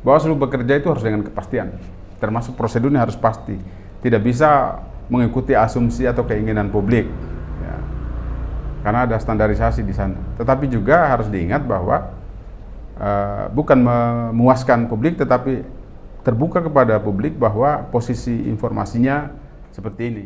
Bawaslu bekerja itu harus dengan kepastian, termasuk prosedurnya harus pasti. Tidak bisa mengikuti asumsi atau keinginan publik, ya. Karena ada standarisasi di sana. Tetapi juga harus diingat bahwa bukan memuaskan publik, tetapi terbuka kepada publik bahwa posisi informasinya seperti ini.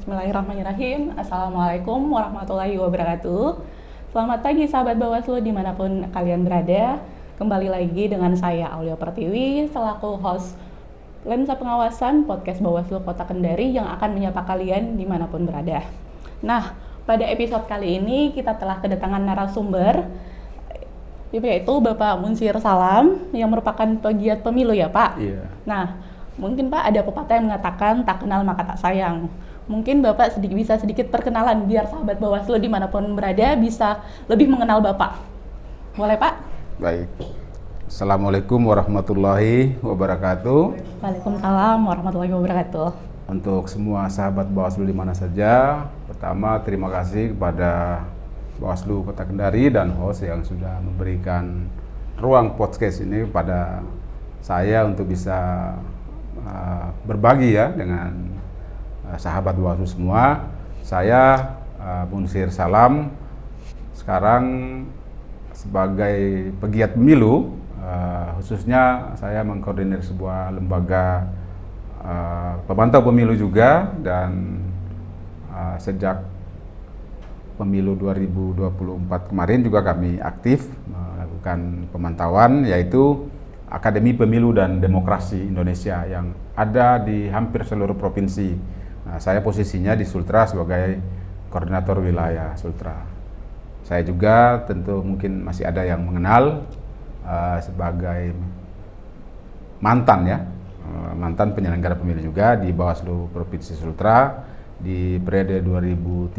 Bismillahirrahmanirrahim. Assalamualaikum warahmatullahi wabarakatuh. Selamat pagi sahabat Bawaslu dimanapun kalian berada. Kembali lagi dengan saya Aulia Pertiwi selaku host Lensa Pengawasan Podcast Bawaslu Kota Kendari yang akan menyapa kalian dimanapun berada. Nah, pada episode kali ini kita telah kedatangan narasumber, yaitu Bapak Munsir Salam yang merupakan pegiat pemilu ya Pak? Iya. Nah, mungkin Pak ada pepatah yang mengatakan tak kenal maka tak sayang. Mungkin Bapak bisa sedikit perkenalan biar sahabat Bawaslu dimanapun berada bisa lebih mengenal Bapak. Boleh Pak? Baik. Assalamualaikum warahmatullahi wabarakatuh. Waalaikumsalam warahmatullahi wabarakatuh. Untuk semua sahabat Bawaslu di mana saja, pertama terima kasih kepada Bawaslu Kota Kendari dan host yang sudah memberikan ruang podcast ini pada saya untuk bisa berbagi ya dengan sahabat Bawaslu semua. Saya Munsir Salam sekarang sebagai pegiat pemilu, khususnya saya mengkoordinir sebuah lembaga pemantau pemilu juga, dan sejak pemilu 2024 kemarin juga kami aktif melakukan pemantauan, yaitu Akademi Pemilu dan Demokrasi Indonesia yang ada di hampir seluruh provinsi. Nah, saya posisinya di Sultra sebagai koordinator wilayah Sultra. Saya juga tentu mungkin masih ada yang mengenal sebagai mantan penyelenggara pemilu juga di Bawaslu Provinsi Sultra di periode 2013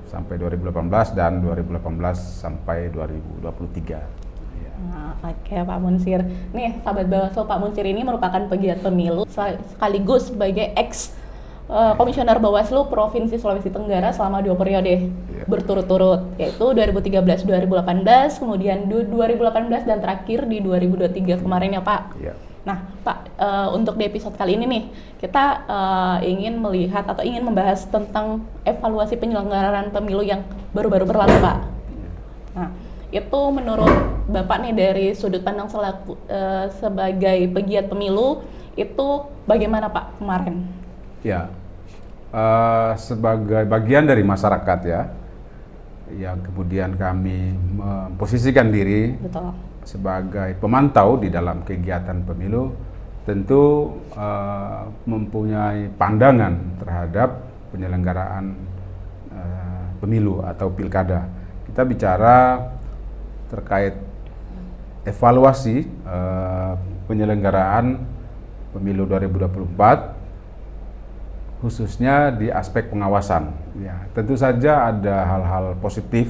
sampai 2018 dan 2018 sampai 2023. Oke Pak Munsir. Nih sahabat Bawaslu, Pak Munsir ini merupakan pegiat pemilu sekaligus sebagai komisioner Bawaslu Provinsi Sulawesi Tenggara selama 2 periode berturut-turut, yaitu 2013-2018, kemudian 2018 dan terakhir di 2023 kemarin ya Pak. Nah Pak, untuk di episode kali ini nih kita ingin melihat atau ingin membahas tentang evaluasi penyelenggaraan pemilu yang baru-baru berlalu Pak. Nah, itu menurut Bapak nih dari sudut pandang sebagai pegiat pemilu itu bagaimana Pak kemarin? Ya, sebagai bagian dari masyarakat ya, yang kemudian kami memposisikan diri sebagai pemantau di dalam kegiatan pemilu, tentu mempunyai pandangan terhadap penyelenggaraan pemilu atau pilkada. Kita bicara terkait evaluasi penyelenggaraan pemilu 2024 khususnya di aspek pengawasan. Ya, tentu saja ada hal-hal positif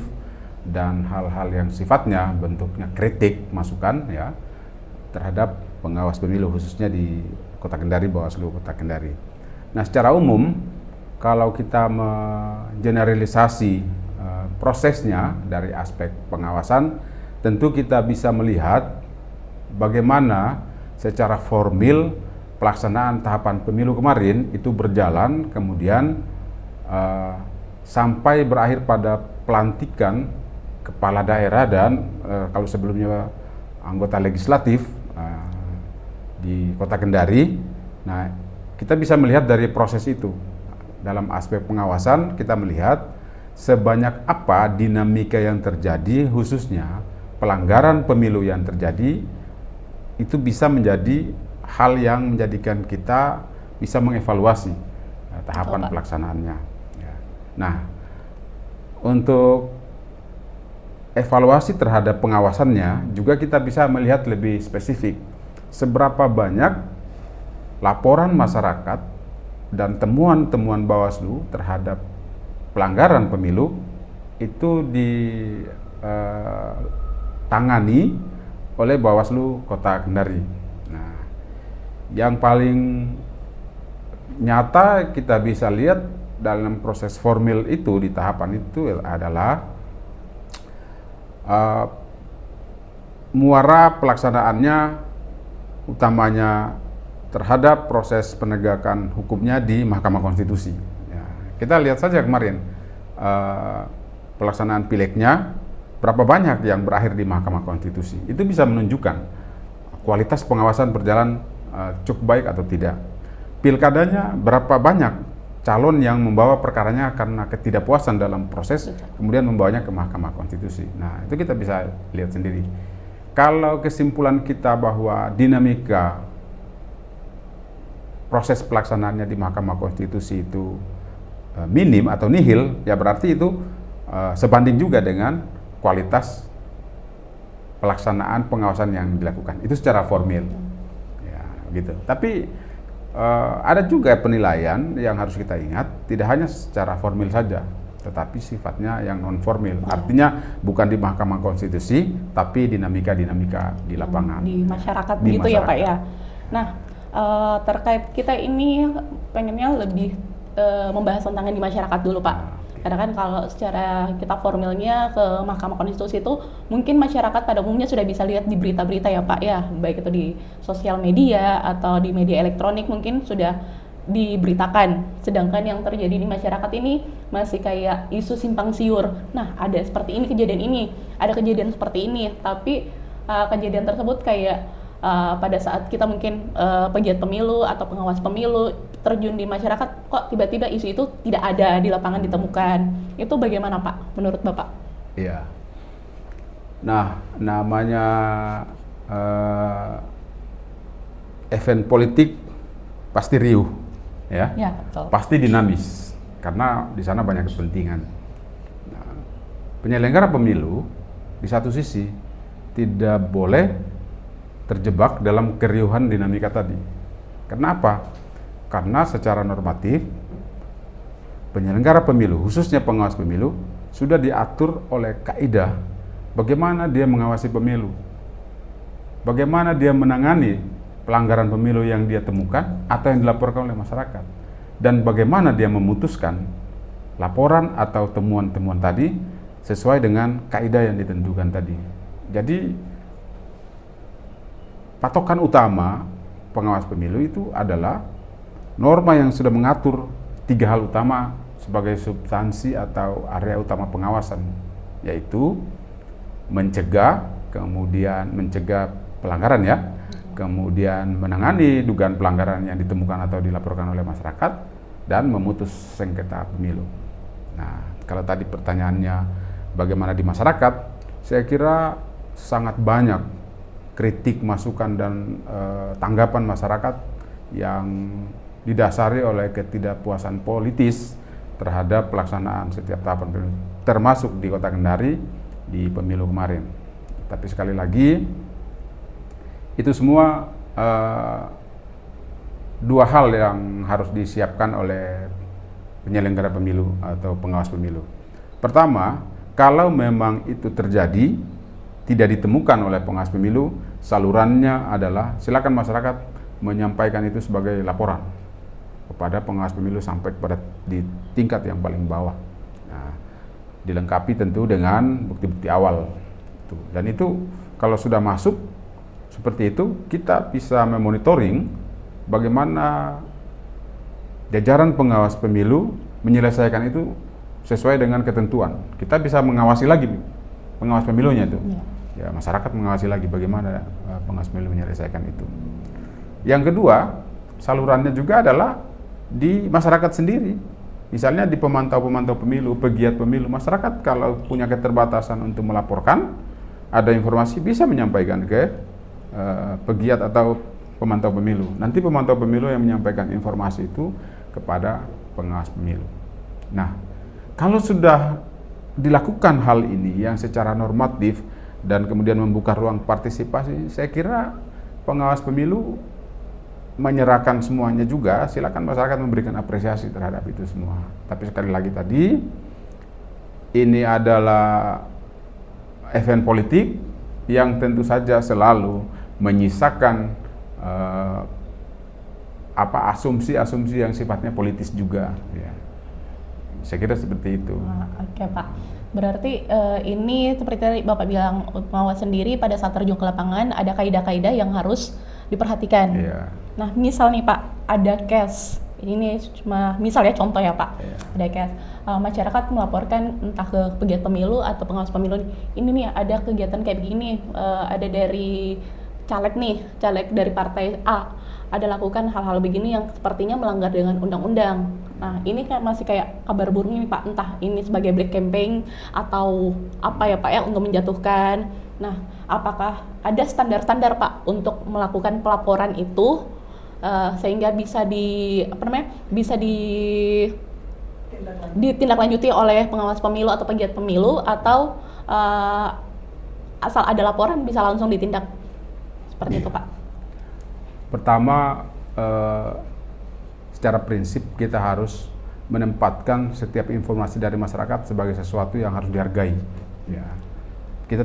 dan hal-hal yang sifatnya bentuknya kritik, masukan ya terhadap pengawas pemilu khususnya di Kota Kendari, Bawaslu Kota Kendari. Nah, secara umum kalau kita mengeneralisasi prosesnya dari aspek pengawasan, tentu kita bisa melihat bagaimana secara formil pelaksanaan tahapan pemilu kemarin itu berjalan, kemudian sampai berakhir pada pelantikan kepala daerah dan kalau sebelumnya anggota legislatif di Kota Kendari. Nah, kita bisa melihat dari proses itu. Dalam aspek pengawasan kita melihat sebanyak apa dinamika yang terjadi, khususnya pelanggaran pemilu yang terjadi, itu bisa menjadi hal yang menjadikan kita bisa mengevaluasi tahapan pelaksanaannya. Nah, untuk evaluasi terhadap pengawasannya juga kita bisa melihat lebih spesifik seberapa banyak laporan masyarakat dan temuan-temuan Bawaslu terhadap pelanggaran pemilu itu ditangani oleh Bawaslu Kota Kendari. Nah, yang paling nyata kita bisa lihat dalam proses formil itu di tahapan itu adalah muara pelaksanaannya utamanya terhadap proses penegakan hukumnya di Mahkamah Konstitusi. Ya, kita lihat saja kemarin pelaksanaan pilegnya berapa banyak yang berakhir di Mahkamah Konstitusi. Itu bisa menunjukkan kualitas pengawasan berjalan cukup baik atau tidak. Pilkadanya berapa banyak calon yang membawa perkaranya karena ketidakpuasan dalam proses, kemudian membawanya ke Mahkamah Konstitusi. Nah, itu kita bisa lihat sendiri. Kalau kesimpulan kita bahwa dinamika proses pelaksanaannya di Mahkamah Konstitusi itu minim atau nihil, ya berarti itu sebanding juga dengan kualitas pelaksanaan pengawasan yang dilakukan. Itu secara formil, ya gitu. Tapi ada juga penilaian yang harus kita ingat, tidak hanya secara formil saja, tetapi sifatnya yang non formil. Artinya bukan di Mahkamah Konstitusi, tapi dinamika-dinamika di lapangan. Di masyarakat begitu ya Pak ya. Nah, terkait kita ini pengennya lebih membahas tentang di masyarakat dulu Pak. Karena kan kalau secara kita formilnya ke Mahkamah Konstitusi itu mungkin masyarakat pada umumnya sudah bisa lihat di berita-berita ya Pak ya, baik itu di sosial media atau di media elektronik mungkin sudah diberitakan. Sedangkan yang terjadi di masyarakat ini masih kayak isu simpang siur. Nah, ada seperti ini kejadian ini, ada kejadian seperti ini, tapi kejadian tersebut kayak pada saat kita mungkin pegiat pemilu atau pengawas pemilu terjun di masyarakat, kok tiba-tiba isu itu tidak ada di lapangan ditemukan. Itu bagaimana Pak, menurut Bapak? Iya. Nah, namanya event politik pasti riuh, ya. Ya, betul. Pasti dinamis, karena di sana banyak kepentingan. Nah, penyelenggara pemilu di satu sisi tidak boleh terjebak dalam keriuhan dinamika tadi. Kenapa? Karena secara normatif penyelenggara pemilu, khususnya pengawas pemilu, sudah diatur oleh kaidah bagaimana dia mengawasi pemilu, bagaimana dia menangani pelanggaran pemilu yang dia temukan atau yang dilaporkan oleh masyarakat, dan bagaimana dia memutuskan laporan atau temuan-temuan tadi sesuai dengan kaidah yang ditentukan tadi. Jadi patokan utama pengawas pemilu itu adalah norma yang sudah mengatur 3 hal utama sebagai substansi atau area utama pengawasan, yaitu mencegah, kemudian mencegah pelanggaran ya, kemudian menangani dugaan pelanggaran yang ditemukan atau dilaporkan oleh masyarakat, dan memutus sengketa pemilu. Nah, kalau tadi pertanyaannya bagaimana di masyarakat, saya kira sangat banyak kritik, masukan, dan tanggapan masyarakat yang didasari oleh ketidakpuasan politis terhadap pelaksanaan setiap tahapan pemilu, termasuk di Kota Kendari di pemilu kemarin. Tapi sekali lagi, itu semua dua hal yang harus disiapkan oleh penyelenggara pemilu atau pengawas pemilu. Pertama, kalau memang itu terjadi, tidak ditemukan oleh pengawas pemilu, salurannya adalah silakan masyarakat menyampaikan itu sebagai laporan kepada pengawas pemilu sampai kepada di tingkat yang paling bawah. Nah, dilengkapi tentu dengan bukti-bukti awal. Dan itu kalau sudah masuk seperti itu, kita bisa memonitoring bagaimana jajaran pengawas pemilu menyelesaikan itu sesuai dengan ketentuan. Kita bisa mengawasi lagi pengawas pemilunya itu. Ya, masyarakat mengawasi lagi bagaimana pengawas pemilu menyelesaikan itu. Yang kedua, salurannya juga adalah di masyarakat sendiri. Misalnya di pemantau-pemantau pemilu, pegiat pemilu, masyarakat kalau punya keterbatasan untuk melaporkan, ada informasi bisa menyampaikan ke pegiat atau pemantau pemilu. Nanti pemantau pemilu yang menyampaikan informasi itu kepada pengawas pemilu. Nah, kalau sudah dilakukan hal ini yang secara normatif dan kemudian membuka ruang partisipasi, saya kira pengawas pemilu menyerahkan semuanya juga, silakan masyarakat memberikan apresiasi terhadap itu semua. Tapi sekali lagi tadi, ini adalah event politik yang tentu saja selalu menyisakan asumsi-asumsi yang sifatnya politis juga. Ya. Saya kira seperti itu. Oke Pak, berarti ini seperti tadi Bapak bilang, pengawas sendiri pada saat terjun ke lapangan ada kaidah-kaidah yang harus diperhatikan. Iya. Nah misal nih Pak, ada case, ini cuma misal ya, contoh ya Pak, ada case masyarakat melaporkan entah ke pegiat pemilu atau pengawas pemilu, ini nih ada kegiatan kayak begini, ada dari caleg dari partai A, ada lakukan hal-hal begini yang sepertinya melanggar dengan undang-undang. Nah, ini masih kayak kabar burung ini Pak, entah ini sebagai black campaign atau apa ya Pak ya untuk menjatuhkan. Nah, apakah ada standar-standar Pak untuk melakukan pelaporan itu sehingga bisa ditindaklanjuti oleh pengawas pemilu atau pegiat pemilu, atau asal ada laporan bisa langsung ditindak seperti itu Pak? Pertama, secara prinsip kita harus menempatkan setiap informasi dari masyarakat sebagai sesuatu yang harus dihargai. Ya. Kita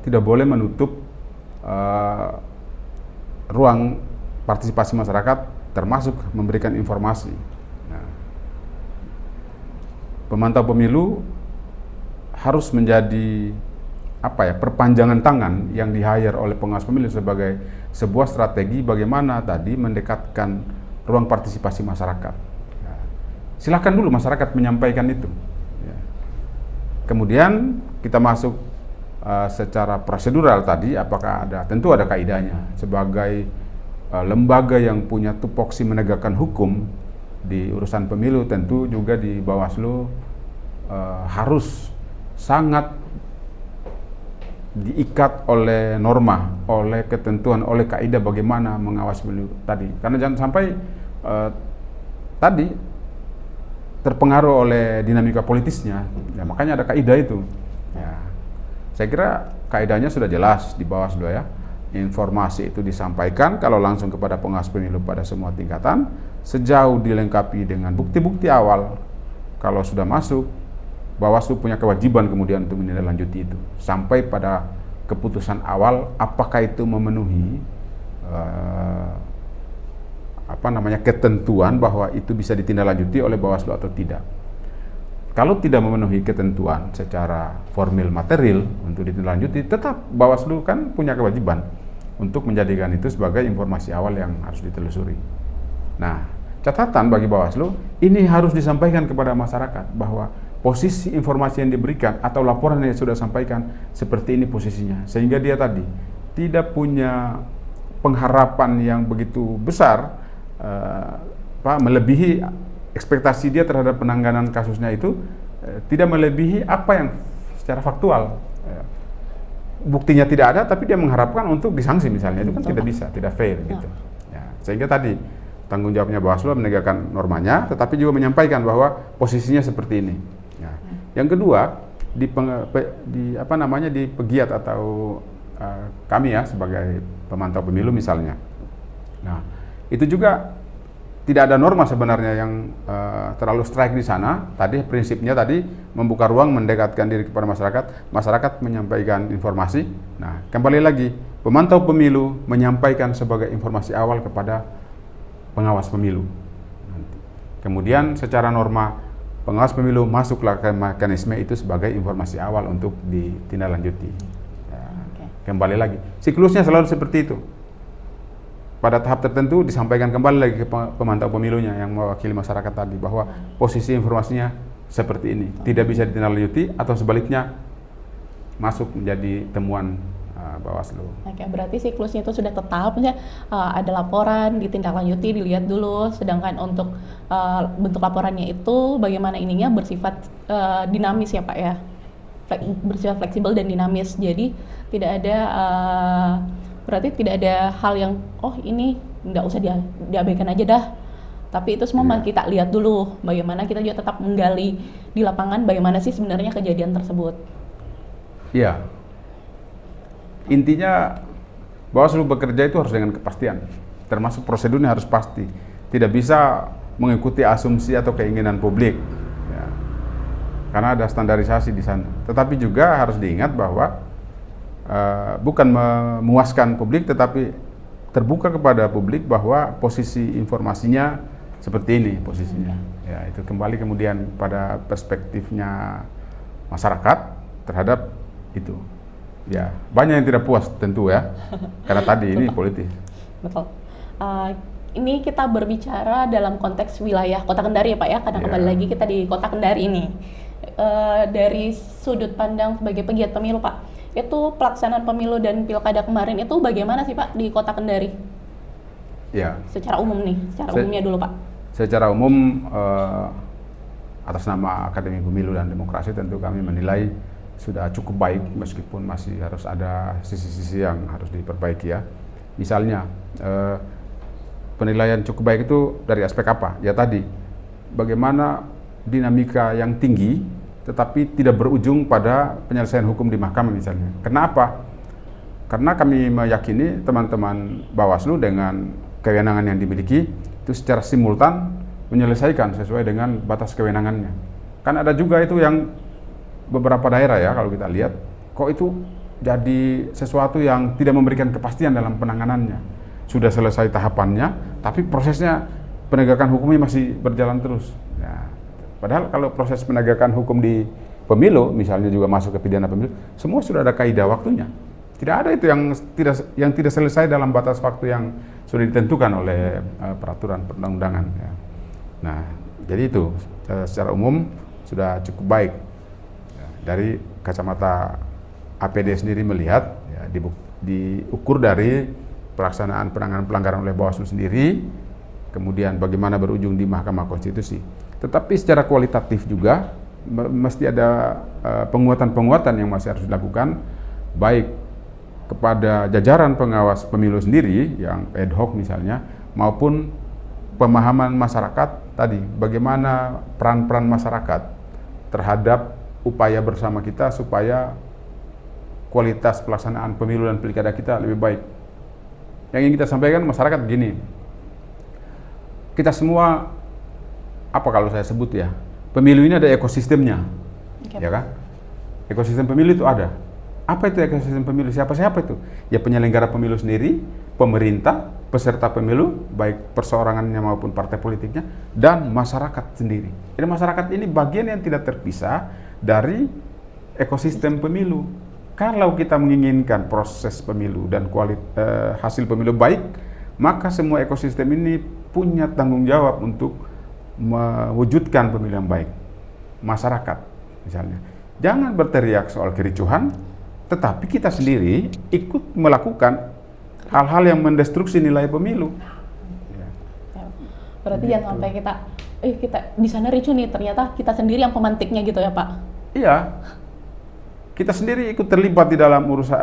tidak boleh menutup ruang partisipasi masyarakat, termasuk memberikan informasi. Nah, pemantau pemilu harus menjadi perpanjangan tangan yang di-hire oleh pengawas pemilu sebagai sebuah strategi bagaimana tadi mendekatkan ruang partisipasi masyarakat. Ya. Silakan dulu masyarakat menyampaikan itu. Ya. Kemudian kita masuk secara prosedural tadi, apakah tentu ada kaidahnya. Sebagai lembaga yang punya tupoksi menegakkan hukum di urusan pemilu, tentu juga di Bawaslu harus sangat diikat oleh norma, oleh ketentuan, oleh kaidah bagaimana mengawasi pemilu tadi. Karena jangan sampai tadi terpengaruh oleh dinamika politisnya. Ya, makanya ada kaidah itu. Ya. Saya kira kaidahnya sudah jelas di Bawaslu ya. Informasi itu disampaikan kalau langsung kepada pengawas pemilu pada semua tingkatan, sejauh dilengkapi dengan bukti-bukti awal. Kalau sudah masuk, Bawaslu punya kewajiban kemudian untuk menindaklanjuti itu sampai pada keputusan awal apakah itu memenuhi ketentuan bahwa itu bisa ditindaklanjuti oleh Bawaslu atau tidak. Kalau tidak memenuhi ketentuan secara formil material untuk ditindaklanjuti, tetap Bawaslu kan punya kewajiban untuk menjadikan itu sebagai informasi awal yang harus ditelusuri. Nah, catatan bagi Bawaslu, ini harus disampaikan kepada masyarakat bahwa posisi informasi yang diberikan atau laporan yang sudah sampaikan seperti ini posisinya, sehingga dia tadi tidak punya pengharapan yang begitu besar, melebihi ekspektasi dia terhadap penanganan kasusnya itu, tidak melebihi apa yang secara faktual buktinya tidak ada, tapi dia mengharapkan untuk disanksi misalnya, itu kan tidak bisa, tidak fair gitu. Ya, sehingga tadi tanggung jawabnya Bawaslu menegakkan normanya, tetapi juga menyampaikan bahwa posisinya seperti ini. Ya. Yang kedua, di pegiat atau kami ya sebagai pemantau pemilu misalnya. Nah, itu juga tidak ada norma sebenarnya yang terlalu strike di sana. Tadi prinsipnya tadi membuka ruang, mendekatkan diri kepada masyarakat, masyarakat menyampaikan informasi. Nah, kembali lagi, pemantau pemilu menyampaikan sebagai informasi awal kepada pengawas pemilu. Kemudian secara norma pengawas pemilu masuklah ke mekanisme itu sebagai informasi awal untuk ditindaklanjuti. Ya, kembali lagi, siklusnya selalu seperti itu. Pada tahap tertentu disampaikan kembali lagi ke pemantau pemilunya yang mewakili masyarakat tadi bahwa posisi informasinya seperti ini, tidak bisa ditindaklanjuti, atau sebaliknya masuk menjadi temuan Bawaslu. Oke, berarti siklusnya itu sudah tetap, misalnya ada laporan, ditindaklanjuti, dilihat dulu, sedangkan untuk bentuk laporannya itu bagaimana ininya bersifat dinamis ya Pak ya, bersifat fleksibel dan dinamis, jadi tidak ada berarti tidak ada hal yang ini nggak usah diabaikan aja dah, tapi itu semua kita lihat dulu, bagaimana kita juga tetap menggali di lapangan bagaimana sih sebenarnya kejadian tersebut. Iya. Intinya Bawaslu bekerja itu harus dengan kepastian, termasuk prosedurnya harus pasti, tidak bisa mengikuti asumsi atau keinginan publik, ya. Karena ada standarisasi di sana. Tetapi juga harus diingat bahwa bukan memuaskan publik, tetapi terbuka kepada publik bahwa posisi informasinya seperti ini posisinya. Ya, itu kembali kemudian pada perspektifnya masyarakat terhadap itu. Ya, banyak yang tidak puas tentu ya, karena tadi ini politis. Betul. Ini kita berbicara dalam konteks wilayah Kota Kendari ya Pak ya, karena kembali lagi kita di Kota Kendari ini. Dari sudut pandang sebagai pegiat pemilu Pak, itu pelaksanaan pemilu dan pilkada kemarin itu bagaimana sih Pak di Kota Kendari? Ya. Secara umum nih, umumnya dulu Pak. Secara umum atas nama Akademi Pemilu dan Demokrasi tentu kami menilai sudah cukup baik, meskipun masih harus ada sisi-sisi yang harus diperbaiki ya. Misalnya penilaian cukup baik itu dari aspek apa? Ya tadi, bagaimana dinamika yang tinggi tetapi tidak berujung pada penyelesaian hukum di mahkamah misalnya. Kenapa? Karena kami meyakini teman-teman Bawaslu dengan kewenangan yang dimiliki itu secara simultan menyelesaikan sesuai dengan batas kewenangannya. Kan ada juga itu yang beberapa daerah ya, kalau kita lihat kok itu jadi sesuatu yang tidak memberikan kepastian dalam penanganannya. Sudah selesai tahapannya, tapi prosesnya penegakan hukumnya masih berjalan terus. Ya, padahal kalau proses penegakan hukum di pemilu, misalnya juga masuk ke pidana pemilu, semua sudah ada kaidah waktunya. Tidak ada itu yang tidak selesai dalam batas waktu yang sudah ditentukan oleh peraturan perundang-undangan. Ya. Nah, jadi itu secara umum sudah cukup baik. Ya, dari kacamata APD sendiri melihat, ya, diukur dari pelaksanaan penanganan pelanggaran oleh Bawaslu sendiri, kemudian bagaimana berujung di Mahkamah Konstitusi. Tetapi secara kualitatif juga mesti ada penguatan-penguatan yang masih harus dilakukan, baik kepada jajaran pengawas pemilu sendiri yang ad hoc misalnya, maupun pemahaman masyarakat tadi, bagaimana peran-peran masyarakat terhadap upaya bersama kita supaya kualitas pelaksanaan pemilu dan pilkada kita lebih baik. Yang ingin kita sampaikan masyarakat begini, kita semua, apa kalau saya sebut ya, pemilu ini ada ekosistemnya, ya kan? Ekosistem pemilu itu ada. Apa itu ekosistem pemilu? Siapa-siapa itu? Ya penyelenggara pemilu sendiri, pemerintah, peserta pemilu, baik perseorangannya maupun partai politiknya, dan masyarakat sendiri. Jadi masyarakat ini bagian yang tidak terpisah dari ekosistem pemilu. Kalau kita menginginkan proses pemilu dan hasil pemilu baik, maka semua ekosistem ini punya tanggung jawab untuk mewujudkan pemilu yang baik. Masyarakat misalnya, jangan berteriak soal kericuhan, tetapi kita sendiri ikut melakukan hal-hal yang mendestruksi nilai pemilu. Ya. Berarti gitu. Jangan sampai kita di sana ricuh nih, ternyata kita sendiri yang pemantiknya gitu ya Pak? Iya, kita sendiri ikut terlibat di dalam urusan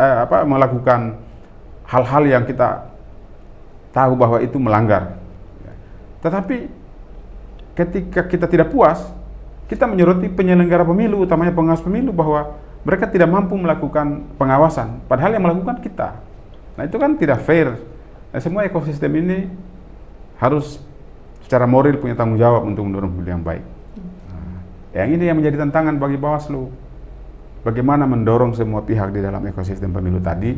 melakukan hal-hal yang kita tahu bahwa itu melanggar. Tetapi ketika kita tidak puas, kita menyoroti penyelenggara pemilu, utamanya pengawas pemilu, bahwa mereka tidak mampu melakukan pengawasan, padahal yang melakukan kita. Nah itu kan tidak fair. Nah, semua ekosistem ini harus secara moral punya tanggung jawab untuk mendorong pemilu yang baik. Nah, yang ini yang menjadi tantangan bagi Bawaslu. Bagaimana mendorong semua pihak di dalam ekosistem pemilu tadi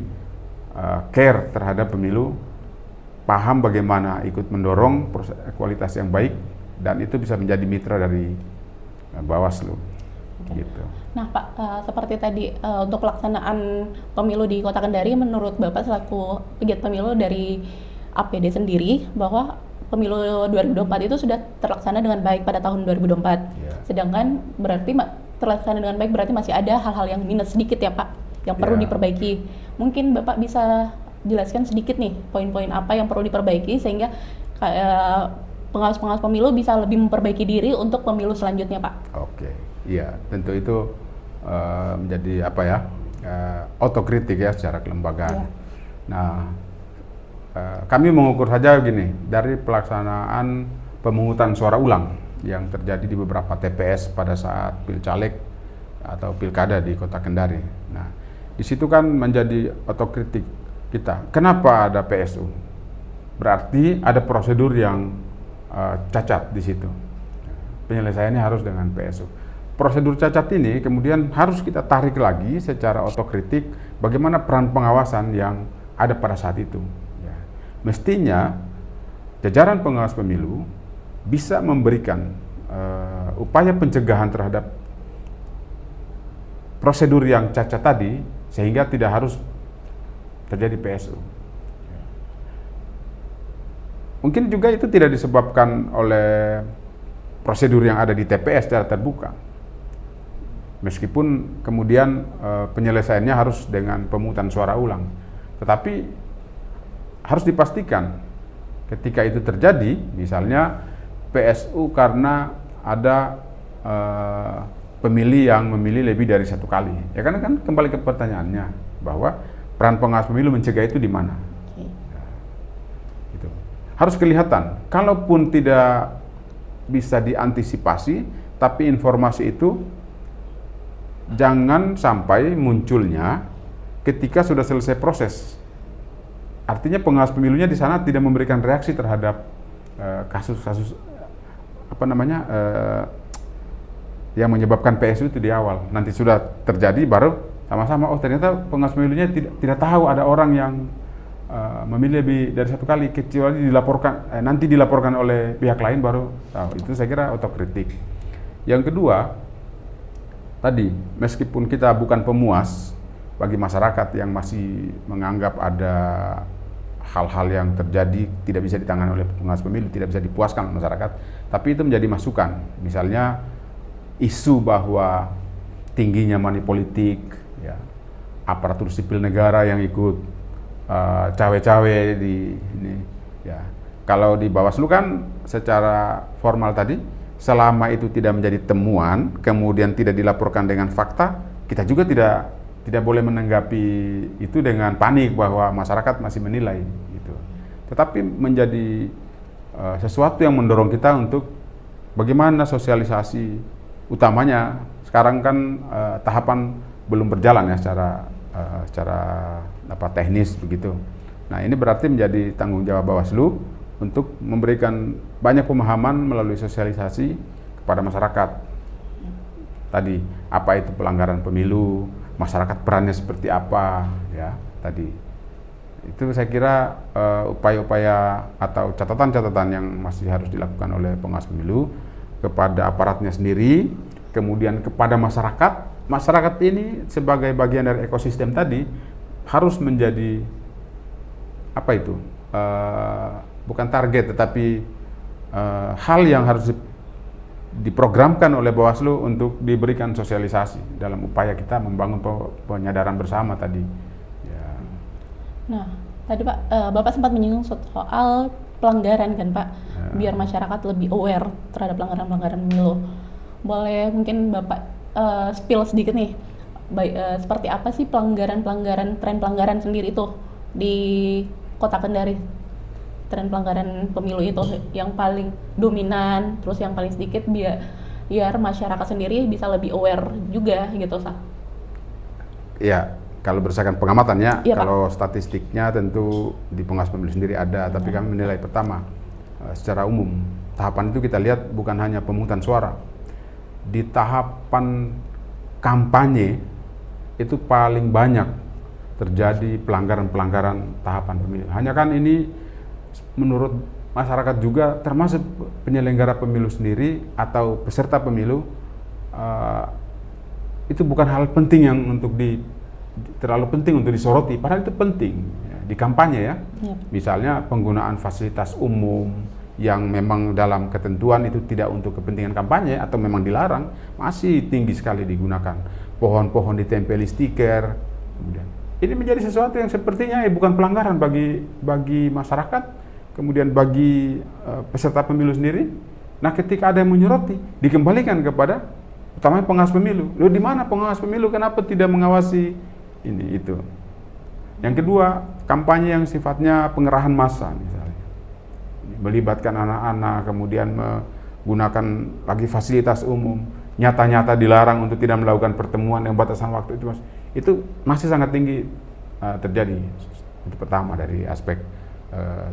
care terhadap pemilu, paham bagaimana ikut mendorong kualitas yang baik, dan itu bisa menjadi mitra dari Bawaslu. Gitu. Nah Pak, seperti tadi untuk pelaksanaan pemilu di Kota Kendari, menurut Bapak selaku pegiat pemilu dari APD sendiri, bahwa pemilu 2024 itu sudah terlaksana dengan baik pada tahun 2024. Yeah. Sedangkan berarti terlaksana dengan baik berarti masih ada hal-hal yang minus sedikit ya Pak, yang perlu diperbaiki. Mungkin Bapak bisa jelaskan sedikit nih poin-poin apa yang perlu diperbaiki sehingga pengawas-pengawas pemilu bisa lebih memperbaiki diri untuk pemilu selanjutnya Pak. Oke. Iya, tentu itu menjadi otokritik ya secara kelembagaan. Nah, kami mengukur saja begini, dari pelaksanaan pemungutan suara ulang yang terjadi di beberapa TPS pada saat pilcaleg atau pilkada di Kota Kendari. Nah, di situ kan menjadi otokritik kita. Kenapa ada PSU? Berarti ada prosedur yang cacat di situ. Penyelesaiannya harus dengan PSU. Prosedur cacat ini kemudian harus kita tarik lagi secara otokritik bagaimana peran pengawasan yang ada pada saat itu. Ya. Mestinya jajaran pengawas pemilu bisa memberikan upaya pencegahan terhadap prosedur yang cacat tadi, sehingga tidak harus terjadi PSU. Mungkin juga itu tidak disebabkan oleh prosedur yang ada di TPS secara terbuka. Meskipun kemudian penyelesaiannya harus dengan pemungutan suara ulang. Tetapi harus dipastikan ketika itu terjadi, misalnya PSU karena ada pemilih yang memilih lebih dari satu kali. Ya kan kembali ke pertanyaannya, bahwa peran pengawas pemilu mencegah itu di mana? Ya, gitu. Harus kelihatan. Kalaupun tidak bisa diantisipasi, tapi informasi itu jangan sampai munculnya ketika sudah selesai proses. Artinya pengawas pemilunya di sana tidak memberikan reaksi terhadap kasus-kasus yang menyebabkan PSU itu di awal. Nanti sudah terjadi baru sama-sama, oh ternyata pengawas pemilunya tidak tahu ada orang yang memilih lebih dari satu kali, kecuali dilaporkan nanti dilaporkan oleh pihak lain baru tahu. Itu saya kira otokritik. Yang kedua, tadi meskipun kita bukan pemuas, bagi masyarakat yang masih menganggap ada hal-hal yang terjadi tidak bisa ditangani oleh pengawas pemilu, tidak bisa dipuaskan oleh masyarakat, tapi itu menjadi masukan. Misalnya isu bahwa tingginya money politik, ya, aparatur sipil negara yang ikut cawe-cawe di ini, ya. Kalau di Bawaslu kan secara formal tadi, selama itu tidak menjadi temuan, kemudian tidak dilaporkan dengan fakta, kita juga tidak boleh menanggapi itu dengan panik bahwa masyarakat masih menilai, gitu. Tetapi menjadi sesuatu yang mendorong kita untuk bagaimana sosialisasi. Utamanya sekarang kan tahapan belum berjalan ya secara teknis begitu. Nah, ini berarti menjadi tanggung jawab Bawaslu untuk memberikan banyak pemahaman melalui sosialisasi kepada masyarakat. Tadi apa itu pelanggaran pemilu, masyarakat perannya seperti apa, ya tadi. Itu saya kira upaya-upaya atau catatan-catatan yang masih harus dilakukan oleh pengawas pemilu kepada aparatnya sendiri, kemudian kepada masyarakat. Masyarakat ini sebagai bagian dari ekosistem tadi harus menjadi bukan target, tetapi hal yang harus diprogramkan oleh Bawaslu untuk diberikan sosialisasi dalam upaya kita membangun penyadaran bersama tadi. Ya. Nah, tadi Pak, Bapak sempat menyinggung soal pelanggaran kan Pak, biar masyarakat lebih aware terhadap pelanggaran-pelanggaran pemilu. Boleh mungkin Bapak spill sedikit nih, seperti apa sih tren pelanggaran sendiri itu di Kota Kendari? Tren pelanggaran pemilu itu yang paling dominan, terus yang paling sedikit, biar masyarakat sendiri bisa lebih aware juga gitu, Sa. Ya, kalau berdasarkan pengamatannya, ya, kalau statistiknya tentu di pengawas pemilu sendiri ada, tapi kami menilai pertama, secara umum, tahapan itu kita lihat bukan hanya pemungutan suara. Di tahapan kampanye, itu paling banyak terjadi pelanggaran-pelanggaran tahapan pemilu. Hanya kan ini menurut masyarakat juga, termasuk penyelenggara pemilu sendiri atau peserta pemilu, itu bukan hal penting yang terlalu penting untuk disoroti, padahal itu penting ya, di kampanye ya. Misalnya penggunaan fasilitas umum yang memang dalam ketentuan itu tidak untuk kepentingan kampanye atau memang dilarang, masih tinggi sekali digunakan. Pohon-pohon ditempeli stiker, kemudian ini menjadi sesuatu yang sepertinya bukan pelanggaran bagi masyarakat, kemudian bagi peserta pemilu sendiri. Nah, ketika ada yang menyoroti, dikembalikan kepada utamanya pengawas pemilu. Loh, di mana pengawas pemilu? Kenapa tidak mengawasi ini itu? Yang kedua, kampanye yang sifatnya pengerahan massa misalnya, melibatkan anak-anak, kemudian menggunakan lagi fasilitas umum, nyata-nyata dilarang untuk tidak melakukan pertemuan yang batasan waktu itu masih sangat tinggi terjadi. Itu pertama dari aspek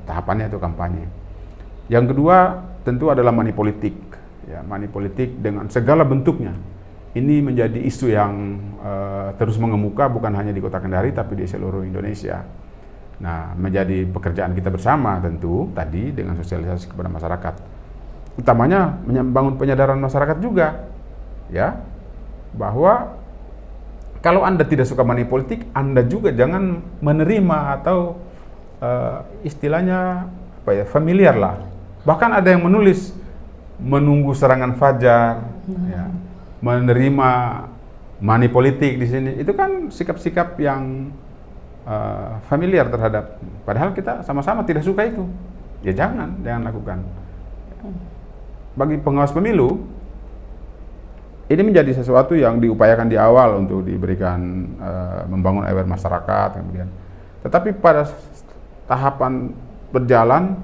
tahapannya itu kampanye. Yang kedua tentu adalah money politik. Ya, money politik dengan segala bentuknya. Ini menjadi isu yang terus mengemuka bukan hanya di Kota Kendari tapi di seluruh Indonesia. Nah, menjadi pekerjaan kita bersama tentu tadi dengan sosialisasi kepada masyarakat. utamanya membangun penyadaran masyarakat juga, ya, bahwa kalau Anda tidak suka money politik, Anda juga jangan menerima atau istilahnya apa ya, familiar lah. Bahkan ada yang menulis menunggu serangan fajar, ya, menerima money politik di sini. Itu kan sikap-sikap yang familiar terhadap, padahal kita sama-sama tidak suka itu. Ya jangan lakukan. Bagi pengawas pemilu, ini menjadi sesuatu yang diupayakan di awal untuk diberikan membangun aware masyarakat kemudian. Tetapi pada tahapan berjalan,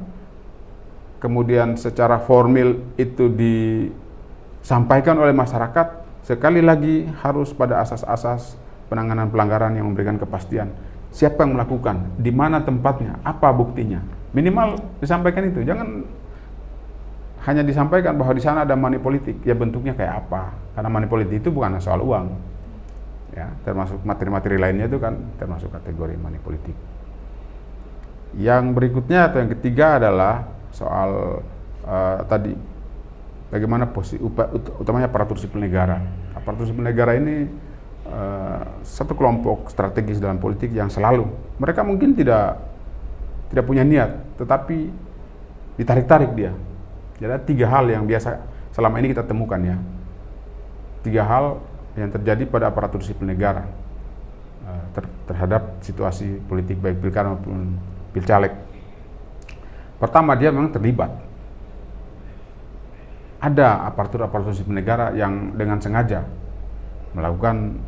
kemudian secara formil itu disampaikan oleh masyarakat, sekali lagi harus pada asas-asas penanganan pelanggaran yang memberikan kepastian. Siapa yang melakukan, di mana tempatnya, apa buktinya. Minimal disampaikan itu, jangan hanya disampaikan bahwa di sana ada money politik, ya bentuknya kayak apa. Karena money politik itu bukan soal uang, ya, termasuk materi-materi lainnya itu kan termasuk kategori money politik. Yang berikutnya atau yang ketiga adalah soal tadi bagaimana posisi utamanya aparatur sipil negara. Aparatur sipil negara ini satu kelompok strategis dalam politik yang selalu mereka mungkin tidak punya niat, tetapi ditarik-tarik dia. Jadi 3 hal yang biasa selama ini kita temukan, ya. 3 hal yang terjadi pada aparatur sipil negara terhadap situasi politik baik pilkada maupun pilcaleg. Pertama, dia memang terlibat. Ada aparatur sipil negara yang dengan sengaja melakukan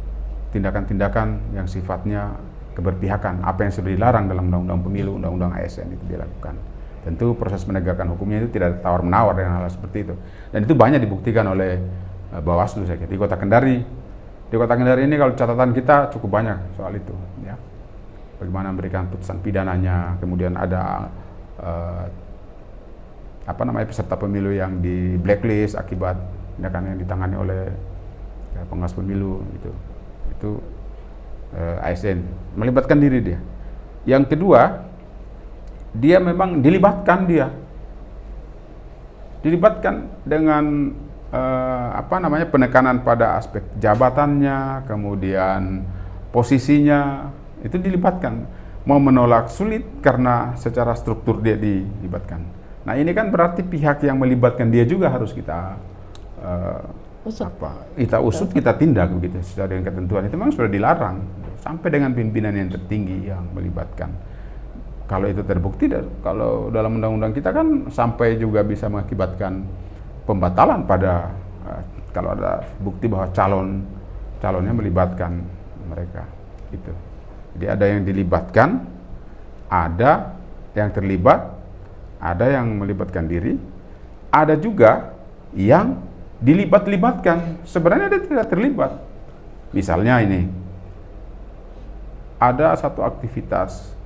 tindakan-tindakan yang sifatnya keberpihakan, apa yang sudah dilarang dalam Undang-Undang Pemilu, Undang-Undang ASN itu dilakukan. Tentu proses penegakan hukumnya itu tidak tawar-menawar dengan hal seperti itu. Dan itu banyak dibuktikan oleh Bawaslu saya kira. Di Kota Kendari ini kalau catatan kita cukup banyak soal itu, ya. Bagaimana memberikan putusan pidananya, kemudian ada peserta pemilu yang di blacklist akibat tindakan yang ditangani oleh pengawas pemilu itu ASN melibatkan diri dia. Yang kedua, dia memang dilibatkan dengan penekanan pada aspek jabatannya, kemudian posisinya itu dilibatkan. Mau menolak sulit karena secara struktur dia dilibatkan. Nah ini kan berarti pihak yang melibatkan dia juga harus kita usut, kita tindak begitu sesuai dengan ketentuan. Itu memang sudah dilarang sampai dengan pimpinan yang tertinggi yang melibatkan. Kalau itu terbukti, kalau dalam undang-undang kita kan sampai juga bisa mengakibatkan pembatalan pada kalau ada bukti bahwa calonnya melibatkan mereka itu. Jadi ada yang dilibatkan, ada yang terlibat, ada yang melibatkan diri, ada juga yang dilibatkan. Sebenarnya dia tidak terlibat. Misalnya ini, ada satu aktivitas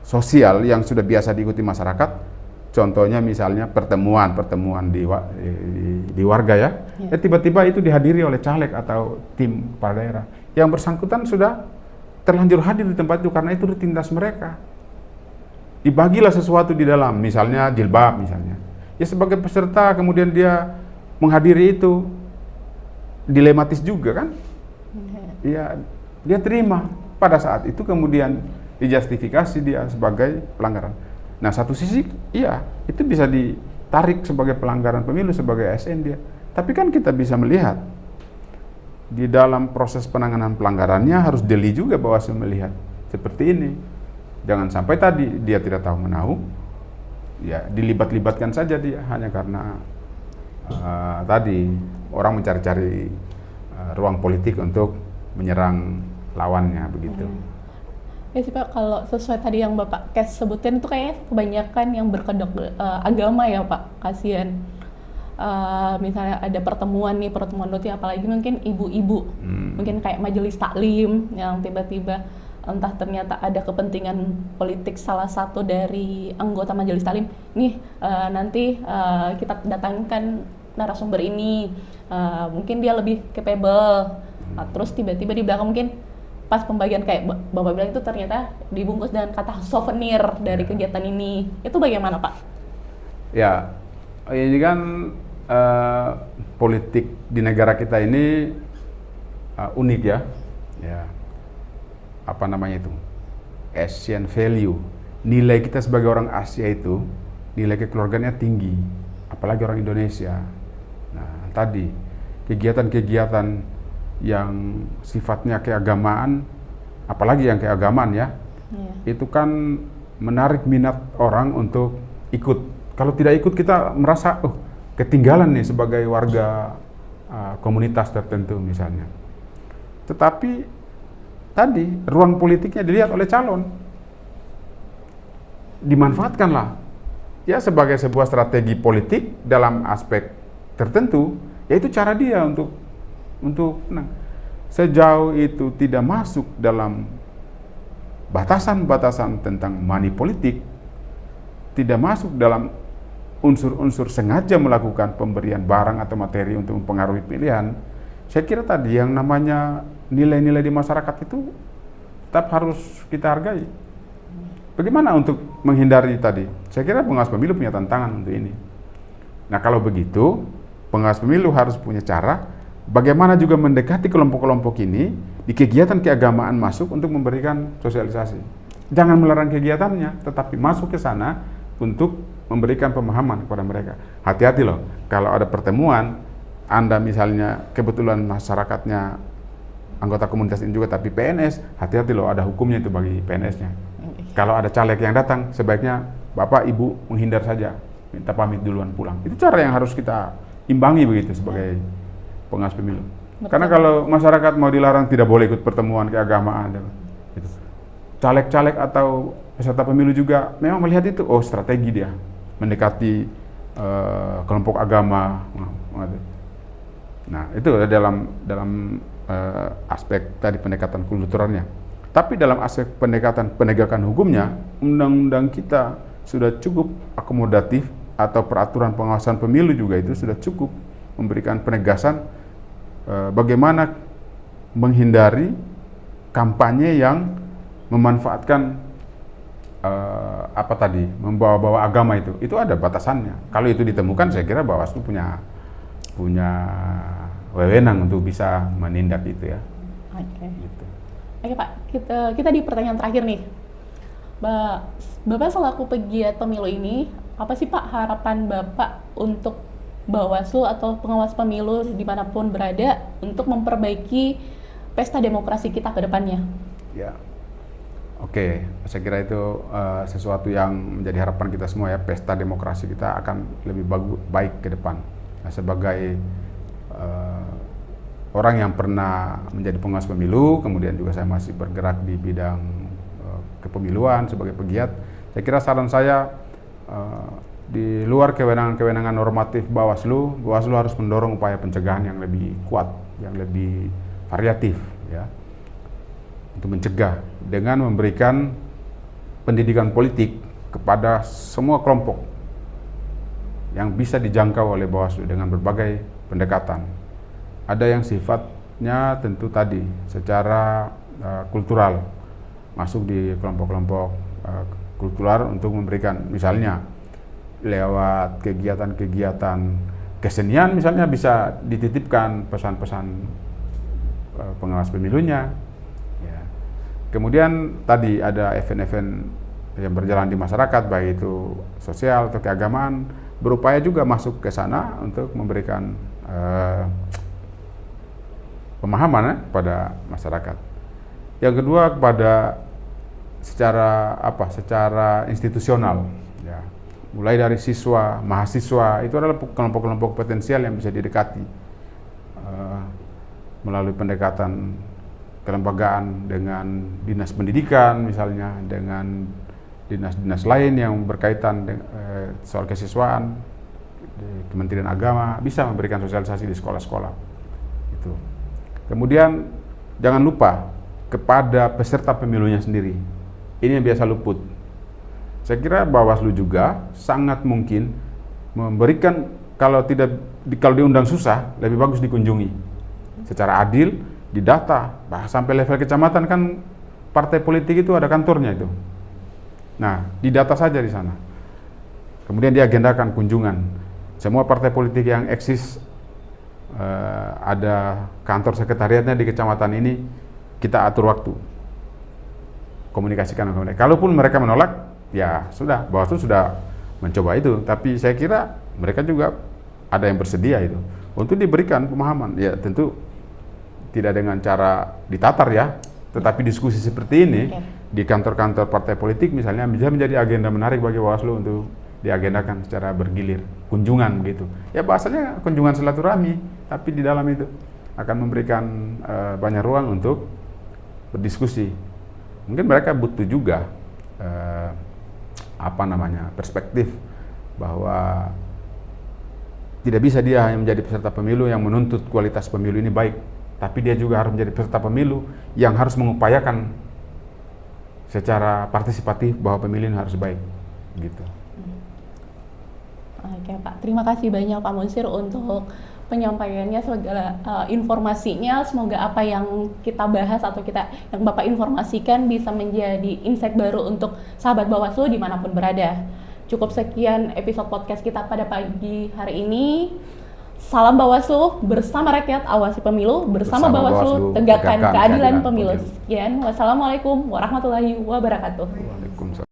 sosial yang sudah biasa diikuti masyarakat, contohnya misalnya pertemuan di warga, ya. Tiba-tiba itu dihadiri oleh caleg atau tim kepala daerah. Yang bersangkutan sudah terlanjur hadir di tempat itu karena itu rutinitas mereka. Dibagilah sesuatu di dalam, misalnya jilbab misalnya. Ya sebagai peserta kemudian dia menghadiri itu dilematis juga kan? Ya dia terima pada saat itu kemudian dijustifikasi dia sebagai pelanggaran. Nah satu sisi iya itu bisa ditarik sebagai pelanggaran pemilu sebagai ASN dia. Tapi kan kita bisa melihat di dalam proses penanganan pelanggarannya harus jeli juga Bawaslu melihat seperti ini. Jangan sampai tadi dia tidak tahu menahu, ya dilibat-libatkan saja dia hanya karena tadi orang mencari-cari ruang politik untuk menyerang lawannya begitu. Ya sih Pak, kalau sesuai tadi yang Bapak Kes sebutin itu kayaknya kebanyakan yang berkedok agama ya Pak, kasihan. Misalnya ada pertemuan rutin, apalagi mungkin ibu-ibu, mungkin kayak majelis taklim yang tiba-tiba entah ternyata ada kepentingan politik salah satu dari anggota majelis taklim, nanti kita datangkan narasumber ini, mungkin dia lebih capable, terus tiba-tiba di belakang mungkin pas pembagian kayak Bapak bilang itu ternyata dibungkus dengan kata souvenir dari kegiatan ini, itu bagaimana Pak? Ya, Ini kan politik di negara kita ini unik ya. Ya. Apa namanya itu? Asian value. Nilai kita sebagai orang Asia itu, nilai kekeluargaannya tinggi, apalagi orang Indonesia. Nah, tadi kegiatan-kegiatan yang sifatnya keagamaan, apalagi yang keagamaan ya, itu kan menarik minat orang untuk ikut. Kalau tidak ikut kita merasa ketinggalan nih sebagai warga komunitas tertentu misalnya. Tetapi tadi ruang politiknya dilihat oleh calon, dimanfaatkanlah ya sebagai sebuah strategi politik dalam aspek tertentu, yaitu cara dia untuk menang. Sejauh itu tidak masuk dalam batasan-batasan tentang money politik, tidak masuk dalam unsur-unsur sengaja melakukan pemberian barang atau materi untuk mempengaruhi pilihan, saya kira tadi yang namanya nilai-nilai di masyarakat itu tetap harus kita hargai. Bagaimana untuk menghindari tadi? Saya kira pengawas pemilu punya tantangan untuk ini. Nah, kalau begitu, pengawas pemilu harus punya cara bagaimana juga mendekati kelompok-kelompok ini di kegiatan keagamaan masuk untuk memberikan sosialisasi. Jangan melarang kegiatannya, tetapi masuk ke sana untuk memberikan pemahaman kepada mereka. Hati-hati loh, kalau ada pertemuan, Anda misalnya kebetulan masyarakatnya anggota komunitas ini juga tapi PNS, hati-hati loh, ada hukumnya itu bagi PNS-nya. Kalau ada caleg yang datang, sebaiknya Bapak Ibu menghindar saja, minta pamit duluan pulang. Itu cara yang harus kita imbangi begitu sebagai pengawas pemilu. Betul. Karena kalau masyarakat mau dilarang tidak boleh ikut pertemuan keagamaan, gitu. Caleg-caleg atau peserta pemilu juga memang melihat itu, strategi dia mendekati kelompok agama. Nah, itu dalam aspek tadi pendekatan kulturalnya. Tapi dalam aspek pendekatan penegakan hukumnya, undang-undang kita sudah cukup akomodatif atau peraturan pengawasan pemilu juga itu sudah cukup memberikan penegasan bagaimana menghindari kampanye yang memanfaatkan membawa-bawa agama itu ada batasannya. Kalau itu ditemukan, saya kira Bawaslu punya wewenang untuk bisa menindak itu ya. Oke. Gitu. Oke Pak, kita di pertanyaan terakhir nih. Bapak selaku pegiat pemilu ini, apa sih Pak harapan Bapak untuk Bawaslu atau pengawas pemilu dimanapun berada untuk memperbaiki pesta demokrasi kita ke depannya? Ya. Oke, saya kira itu sesuatu yang menjadi harapan kita semua ya, pesta demokrasi kita akan lebih baik ke depan. Nah, sebagai orang yang pernah menjadi pengawas pemilu, kemudian juga saya masih bergerak di bidang kepemiluan sebagai pegiat, saya kira saran saya di luar kewenangan-kewenangan normatif Bawaslu harus mendorong upaya pencegahan yang lebih kuat, yang lebih variatif ya, untuk mencegah dengan memberikan pendidikan politik kepada semua kelompok yang bisa dijangkau oleh Bawaslu dengan berbagai pendekatan. Ada yang sifatnya tentu tadi secara kultural, masuk di kelompok-kelompok kultural untuk memberikan misalnya lewat kegiatan-kegiatan kesenian misalnya bisa dititipkan pesan-pesan pengawas pemilunya. Ya. Kemudian tadi ada event-event yang berjalan di masyarakat, baik itu sosial atau keagamaan, berupaya juga masuk ke sana untuk memberikan pemahaman pada masyarakat. Yang kedua kepada secara institusional ya. Mulai dari siswa, mahasiswa, itu adalah kelompok-kelompok potensial yang bisa didekati melalui pendekatan kelembagaan dengan dinas pendidikan misalnya, dengan dinas-dinas lain yang berkaitan dengan soal kesiswaan, Kementerian Agama bisa memberikan sosialisasi di sekolah-sekolah. Itu. Kemudian jangan lupa kepada peserta pemilunya sendiri. Ini yang biasa luput. Saya kira Bawaslu juga sangat mungkin memberikan, kalau diundang susah, lebih bagus dikunjungi secara adil, didata, bahkan sampai level kecamatan kan partai politik itu ada kantornya itu. Nah, didata saja di sana. Kemudian diagendakan kunjungan. semua partai politik yang eksis ada kantor sekretariatnya di kecamatan ini, kita atur waktu komunikasikan dengan mereka. Kalaupun mereka menolak, ya sudah, Bawaslu sudah mencoba itu. Tapi saya kira mereka juga ada yang bersedia itu untuk diberikan pemahaman. Ya tentu tidak dengan cara ditatar ya, tetapi diskusi seperti ini di kantor-kantor partai politik misalnya bisa menjadi agenda menarik bagi Bawaslu untuk diagendakan secara bergilir, kunjungan begitu. Ya bahasanya kunjungan silaturahmi, tapi di dalam itu akan memberikan banyak ruang untuk berdiskusi. Mungkin mereka butuh juga perspektif bahwa tidak bisa dia hanya menjadi peserta pemilu yang menuntut kualitas pemilu ini baik, tapi dia juga harus menjadi peserta pemilu yang harus mengupayakan secara partisipatif bahwa pemilu ini harus baik, gitu. Oke Pak, terima kasih banyak Pak Munsir untuk penyampaiannya, segala informasinya. Semoga apa yang kita bahas atau yang Bapak informasikan bisa menjadi insight baru untuk sahabat Bawaslu dimanapun berada. Cukup sekian episode podcast kita pada pagi hari ini. Salam Bawaslu, bersama rakyat awasi pemilu, bersama Bawaslu tegakkan keadilan pemilu. Sekian, wassalamualaikum warahmatullahi wabarakatuh. Waalaikumsalam.